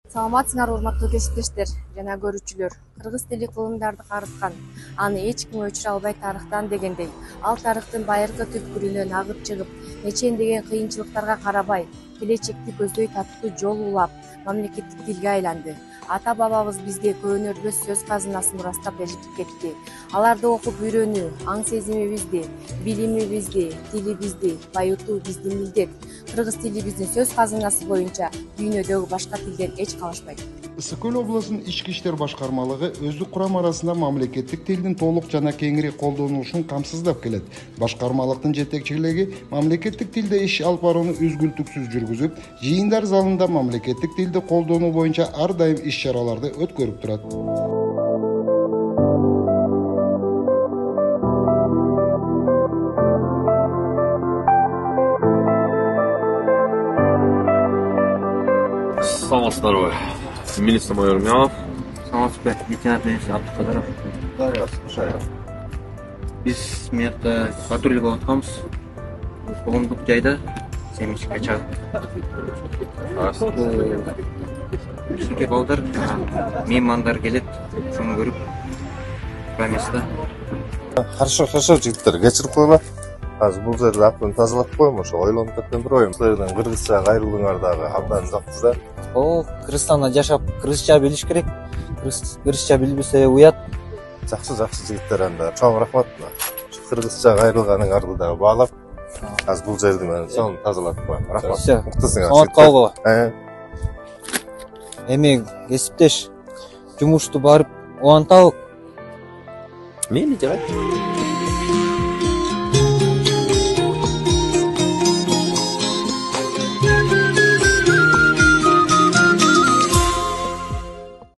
Саламатсыңар урматтуу кесиптештер жана көрүүчүлөр. Кыргыз тили кылымдарды карыткан, аны эч ким өчүрө албай тарыхтан дегендей, ал тарыхтын байыркы түпкүрүнөн агып чыгып, нечендеген кыйынчылыктарга карабай, келечекти көздөй таттуу жол улап, мамлекеттик тилге айланды. Ата бабабыз бизге көөнөрбөс сөз казынасын урастап элитип кетти. Аларды окуп үйрөнүү, аң сезимибизди, билимибизди, тилибизди байытуу биздин милдет. Кыргыз тилибиздин сөз казынасы боюнча дүйнөдөгү башка тилден эч калышпайт. Ысык Көл облусунун Ички иштер башкармалыгы өздүк курам арасында мамлекеттик тилдин толук жана кеңири колдонулушун камсыздап келет. Башкармалыктын жетекчилиги мамлекеттик тилде иш алып барууну үзгүлтүксүз жүргүзүп, жыйындар залында мамлекеттик тилди колдонуу боюнча ар дайым иш-чараларды өткөрүп турат. Саламатсыздарбы? Милиция майору Мялов. Саламатсызбы, лейтенант милиция Абдыкадыров. Биз мыякта патруль кылып атканбыз. Коомдук жайда семичке чагып. Кичинекей балдар, меймандар келет, ошону көрүп проместа. Хорошо, жигиттер, кечирип койгула. Азыр бул жерде актын тазалап коем, ошо ойлонуп кеткен бир оюм. Силердин кыргызча кайрылууңар дагы абдан жакты да. Кыргызстанда жашап, кыргызча билиш керек. Кыргызча билбесе уят. Жакшы жигиттер, анда чоң рахмат. Кыргызча кайрылганыңарды дагы баалап, азыр бул жерди мен сонун тазалап коем. Рахмат. Саламат калгыла. Эми кесиптеш жумушту барып улантабы? Мени жабайт.